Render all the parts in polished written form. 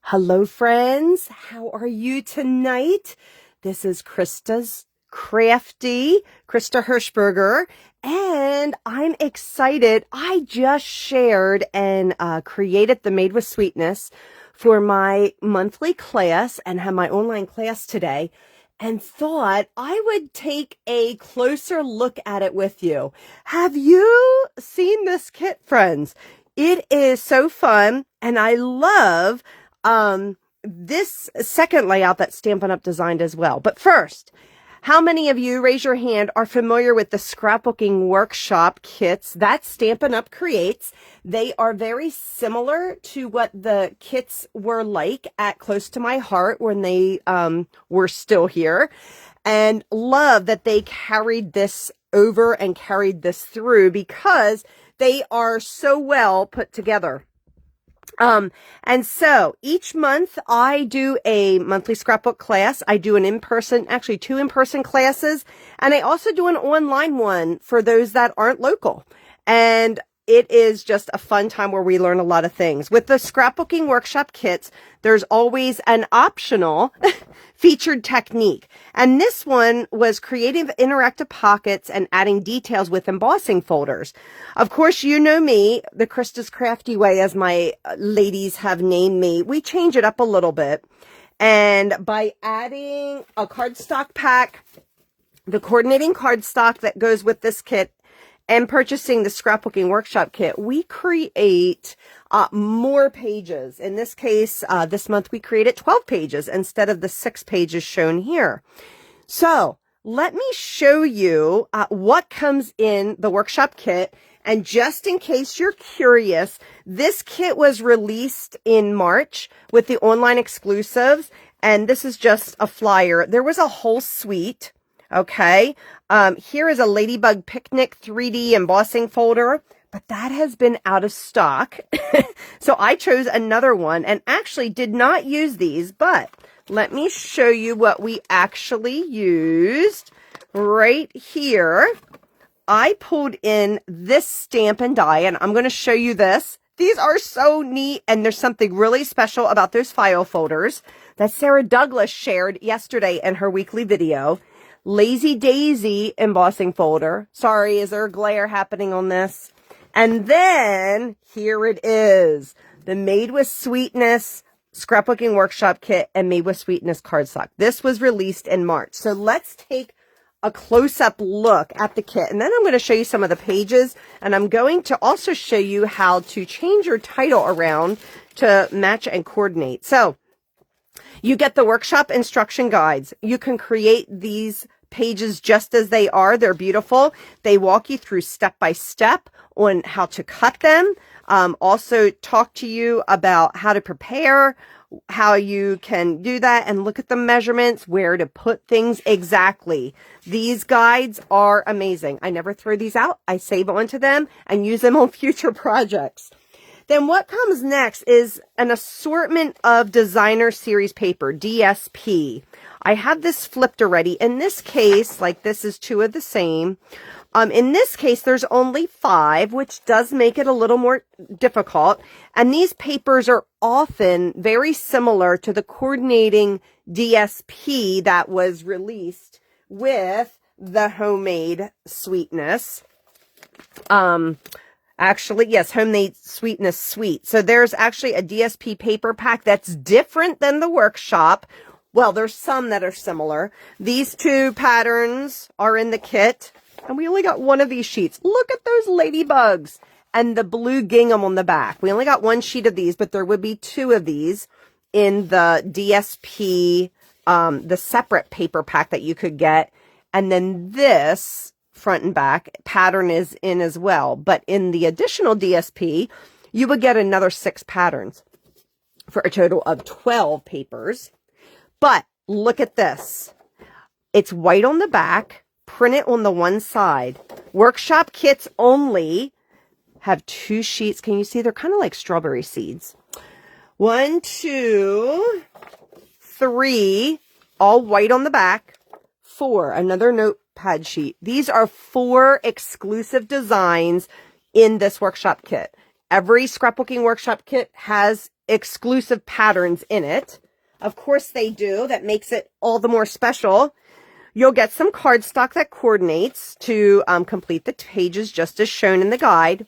Hello, friends. How are you tonight? This is Krista's Crafty, Krista Hirschberger, and I'm excited. I just shared and created the Made with Sweetness for my monthly class and have my online class today, and thought I would take a closer look at it with you. Have you seen this kit, friends? It is so fun, and I love this second layout that Stampin' Up designed as well. But first, how many of you, raise your hand, are familiar with the Scrapbooking Workshop Kits that Stampin' Up creates? They are very similar to what the kits were like at Close to My Heart when they were still here, and love that they carried this over and carried this through because they are so well put together. And so each month I do a monthly scrapbook class. I do an in-person, actually 2 in-person classes, and I also do an online one for those that aren't local. And it is just a fun time where we learn a lot of things. With the Scrapbooking Workshop Kits, there's always an optional featured technique. And this one was creative interactive pockets and adding details with embossing folders. Of course, you know me, the Krista's Crafty Way, as my ladies have named me. We change it up a little bit. And by adding a cardstock pack, the coordinating cardstock that goes with this kit, and purchasing the Scrapbooking Workshop Kit, we create more pages. In this case, this month we created 12 pages instead of the 6 pages shown here. So let me show you what comes in the Workshop Kit. And just in case you're curious, this kit was released in March with the online exclusives. And this is just a flyer. There was a whole suite. Okay, here is a Ladybug Picnic 3D embossing folder, but that has been out of stock. So I chose another one and actually did not use these, but let me show you what we actually used right here. I pulled in this stamp and die, and I'm going to show you this. These are so neat, and there's something really special about those file folders that Sarah Douglas shared yesterday in her weekly video. Lazy Daisy embossing folder. Sorry, is there a glare happening on this? And then here it is, the Made with Sweetness Scrapbooking Workshop Kit and Made with Sweetness cardstock. This was released in March. So let's take a close-up look at the kit, and then I'm going to show you some of the pages, and I'm going to also show you how to change your title around to match and coordinate. So you get the workshop instruction guides. You can create these pages just as they are. They're beautiful. They walk you through step by step on how to cut them. Also talk to you about how to prepare, how you can do that, and look at the measurements, where to put things exactly. These guides are amazing. I never throw these out. I save onto them and use them on future projects. Then what comes next is an assortment of designer series paper, DSP. I have this flipped already. In this case, like this is 2 of the same. In this case, there's only 5, which does make it a little more difficult. And these papers are often very similar to the coordinating DSP that was released with the Homemade Sweetness. Actually, yes, Homemade Sweetness Suite. So there's actually a DSP paper pack that's different than the workshop. Well, there's some that are similar. These 2 patterns are in the kit, and we only got 1 of these sheets. Look at those ladybugs and the blue gingham on the back. We only got 1 sheet of these, but there would be 2 of these in the DSP, the separate paper pack that you could get. And then this front and back pattern is in as well, but in the additional DSP you would get another 6 patterns for a total of 12 papers. But look at this, it's white on the back, printed on the one side. Workshop kits only have 2 sheets. Can you see? They're kind of like strawberry seeds. 1, 2, 3, all white on the back. 4, another notepad sheet. These are 4 exclusive designs in this workshop kit. Every scrapbooking workshop kit has exclusive patterns in it. Of course they do. That makes it all the more special. You'll get some cardstock that coordinates to complete the pages just as shown in the guide.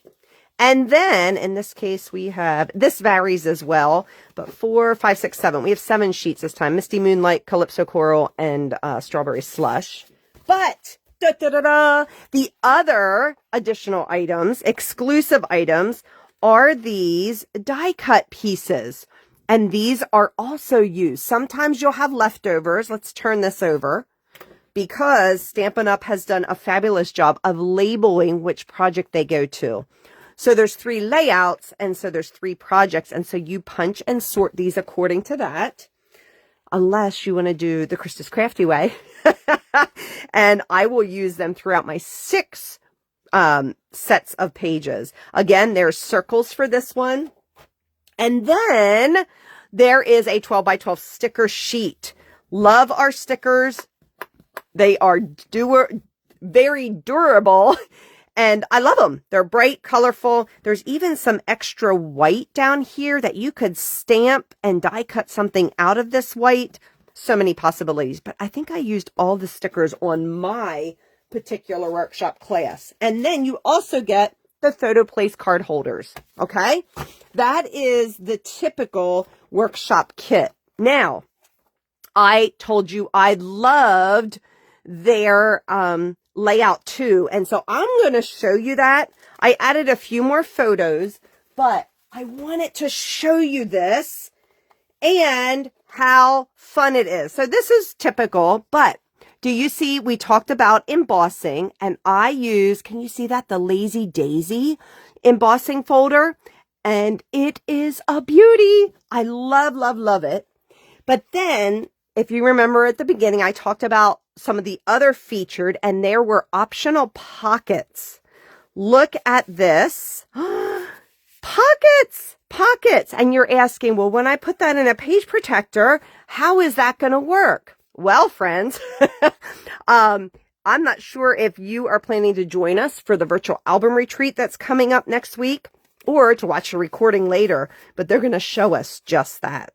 And then, in this case, we have, this varies as well, but 4, 5, 6, 7. We have 7 sheets this time. Misty Moonlight, Calypso Coral, and Strawberry Slush. But, the other additional items, exclusive items, are these die cut pieces. And these are also used. Sometimes you'll have leftovers. Let's turn this over. Because Stampin' Up! Has done a fabulous job of labeling which project they go to. So there's 3 layouts, and so there's 3 projects, and so you punch and sort these according to that, unless you want to do the Krista's Crafty way. And I will use them throughout my 6 sets of pages. Again, there's circles for this one. And then there is a 12 by 12 sticker sheet. Love our stickers. They are very durable. And I love them. They're bright, colorful. There's even some extra white down here that you could stamp and die cut something out of this white. So many possibilities. But I think I used all the stickers on my particular workshop class. And then you also get the photo place card holders. Okay? That is the typical workshop kit. Now, I told you I loved their layout too, and so I'm going to show you that. I added a few more photos, but I wanted to show you this and how fun it is. So this is typical, but do you see we talked about embossing, and I use, can you see that, the Lazy Daisy embossing folder, and it is a beauty. I love, love, love it. But then, if you remember at the beginning, I talked about some of the other featured, and there were optional pockets. Look at this. Pockets! Pockets! And you're asking, well, when I put that in a page protector, how is that going to work? Well, friends, I'm not sure if you are planning to join us for the virtual album retreat that's coming up next week, or to watch the recording later, but they're going to show us just that.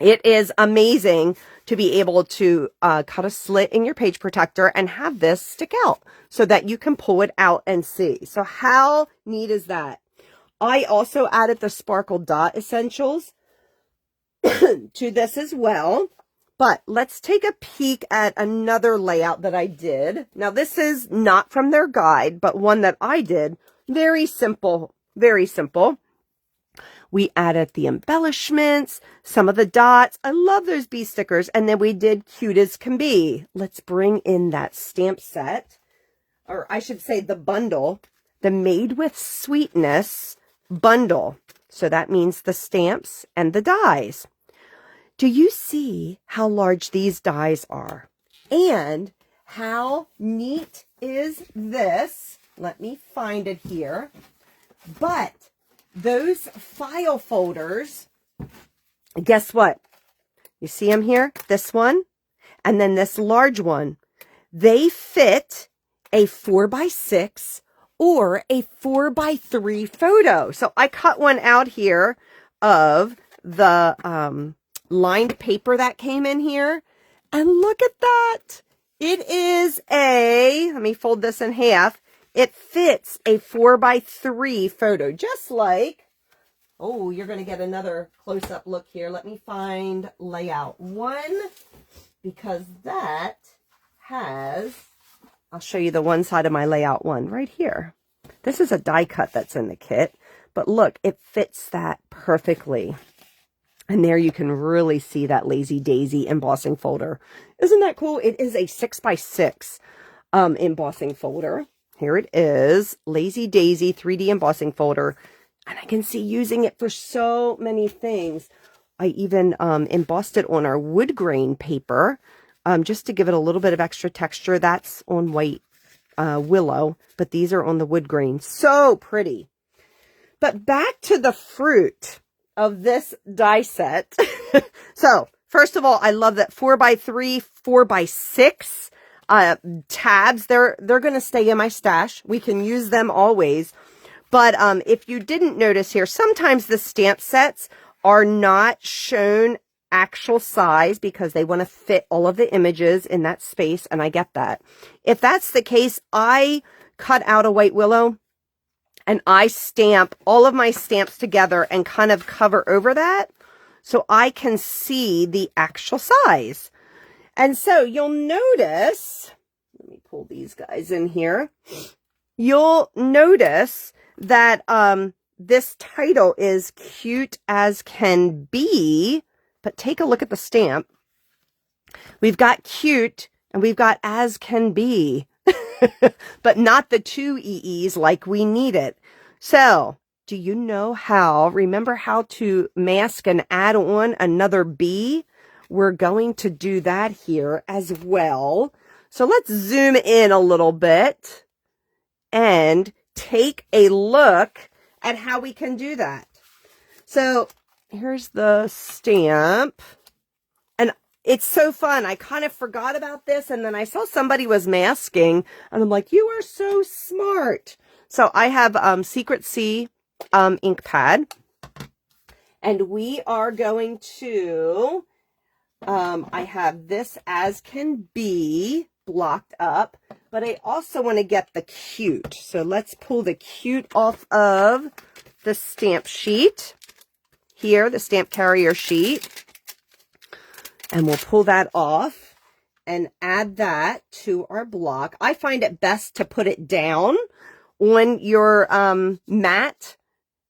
It is amazing to be able to cut a slit in your page protector and have this stick out so that you can pull it out and see. So how neat is that? I also added the Sparkle Dot Essentials to this as well. But let's take a peek at another layout that I did. Now, this is not from their guide, but one that I did. Very simple, very simple. We added the embellishments, some of the dots. I love those bee stickers. And then we did Cute as Can Be. Let's bring in that stamp set, or I should say the bundle, the Made with Sweetness bundle. So that means the stamps and the dies. Do you see how large these dies are? And how neat is this? Let me find it here. But those file folders, guess what? You see them here? This one, and then this large one. They fit a 4x6 or a 4x3 photo. So I cut one out here of the lined paper that came in here. And look at that. It is let me fold this in half. It fits a 4x3 photo, just like, oh, you're going to get another close-up look here. Let me find layout 1, because that has, I'll show you the one side of my layout 1 right here. This is a die cut that's in the kit, but look, it fits that perfectly. And there you can really see that Lazy Daisy embossing folder. Isn't that cool? It is a 6x6 embossing folder. Here it is, Lazy Daisy 3D embossing folder. And I can see using it for so many things. I even embossed it on our wood grain paper just to give it a little bit of extra texture. That's on white willow, but these are on the wood grain. So pretty. But back to the fruit of this die set. So, first of all, I love that 4x3, 4x6 tabs. They're going to stay in my stash. We can use them always. But if you didn't notice here, sometimes the stamp sets are not shown actual size because they want to fit all of the images in that space, and I get that. If that's the case, I cut out a white willow and I stamp all of my stamps together and kind of cover over that so I can see the actual size. And so you'll notice, let me pull these guys in here. You'll notice that this title is Cute as Can Be, but take a look at the stamp. We've got cute and we've got as can be, but not the two EEs like we need it. So do you know remember how to mask and add on another B? We're going to do that here as well. So let's zoom in a little bit and take a look at how we can do that. So here's the stamp. And it's so fun. I kind of forgot about this, and then I saw somebody was masking, and I'm like, you are so smart. So I have Secret C ink pad, and we are going to, I have this As Can Be blocked up, but I also want to get the cute. So let's pull the cute off of the stamp sheet here, the stamp carrier sheet, and we'll pull that off and add that to our block. I find it best to put it down on your mat,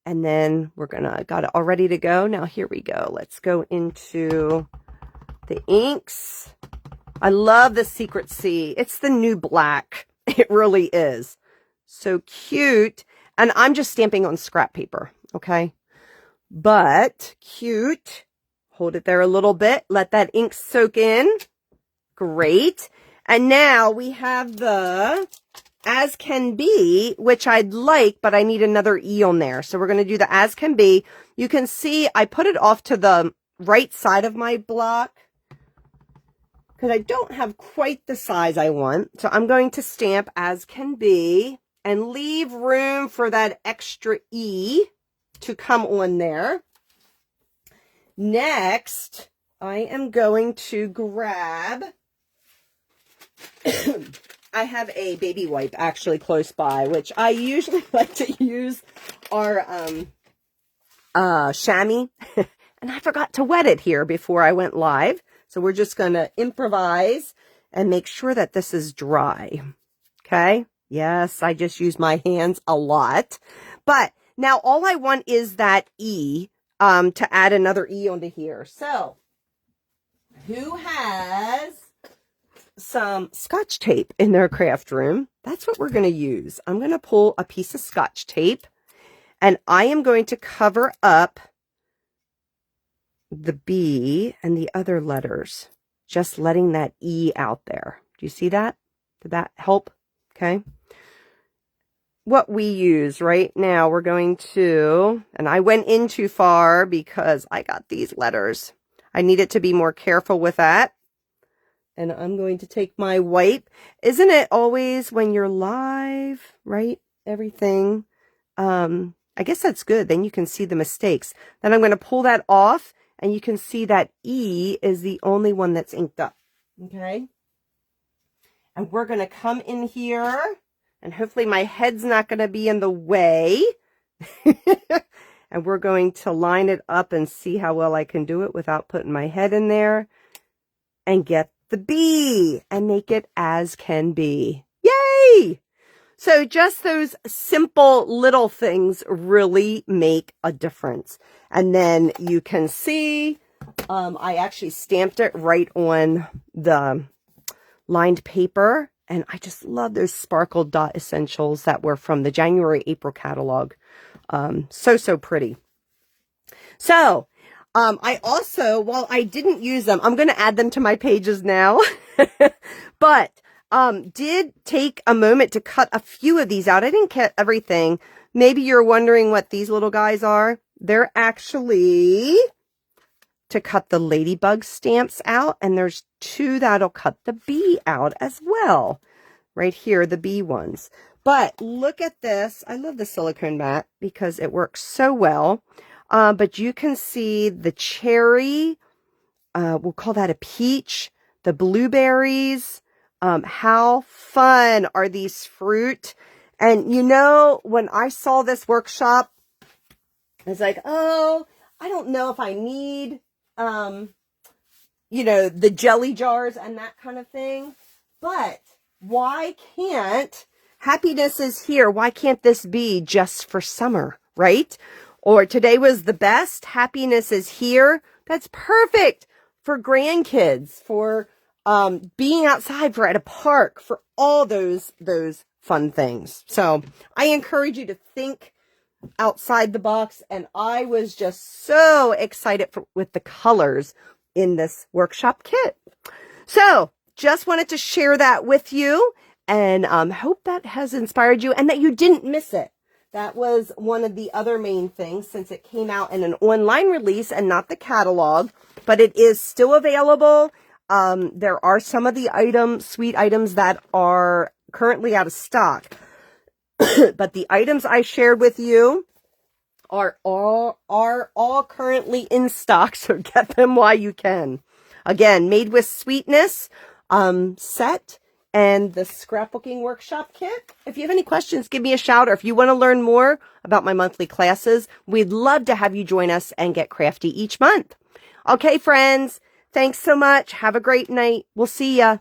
and then we're gonna got it all ready to go. Now here we go. Let's go into the inks. I love the Secret C. It's the new black. It really is. So cute. And I'm just stamping on scrap paper, okay? But cute. Hold it there a little bit. Let that ink soak in. Great. And now we have the As Can Be, which I'd like, but I need another E on there. So we're going to do the As Can Be. You can see I put it off to the right side of my block because I don't have quite the size I want. So I'm going to stamp As Can Be and leave room for that extra E to come on there. Next, I am going to grab, I have a baby wipe actually close by, which I usually like to use our chamois, and I forgot to wet it here before I went live. So we're just going to improvise and make sure that this is dry. Okay. Yes, I just use my hands a lot. But now all I want is that E to add another E onto here. So who has some Scotch tape in their craft room? That's what we're going to use. I'm going to pull a piece of Scotch tape, and I am going to cover up the B and the other letters, just letting that E out there. Do you see that? Did that help? Okay. What we use right now, we're going to, and I went in too far because I got these letters. I needed to be more careful with that. And I'm going to take my wipe. Isn't it always when you're live, right? Everything. I guess that's good. Then you can see the mistakes. Then I'm going to pull that off, and you can see that E is the only one that's inked up. Okay. And we're going to come in here, and hopefully my head's not going to be in the way. And we're going to line it up and see how well I can do it without putting my head in there, and get the B and make it As Can Be. Yay! So just those simple little things really make a difference. And then you can see I actually stamped it right on the lined paper. And I just love those sparkle dot essentials that were from the January-April catalog. So pretty. So I also, while I didn't use them, I'm going to add them to my pages now. But did take a moment to cut a few of these out. I didn't cut everything. Maybe you're wondering what these little guys are. They're actually to cut the ladybug stamps out, and there's two that'll cut the bee out as well. Right here, the bee ones. But look at this. I love the silicone mat because it works so well. But you can see the cherry, we'll call that a peach, the blueberries. How fun are these fruit? And you know, when I saw this workshop, I was like, oh, I don't know if I need, you know, the jelly jars and that kind of thing. But why can't happiness is here? Why can't this be just for summer, right? Or today was the best. Happiness is here. That's perfect for grandkids, for being outside, for at a park, for all those fun things. So I encourage you to think outside the box, and I was just so excited with the colors in this workshop kit. So just wanted to share that with you, and hope that has inspired you and that you didn't miss it. That was one of the other main things, since it came out in an online release and not the catalog, but it is still available. There are some of the sweet items that are currently out of stock, but the items I shared with you are all currently in stock, so get them while you can. Again, made with Sweetness set and the Scrapbooking Workshop Kit. If you have any questions, give me a shout, or if you want to learn more about my monthly classes, we'd love to have you join us and get crafty each month. Okay, friends, thanks so much. Have a great night. We'll see ya.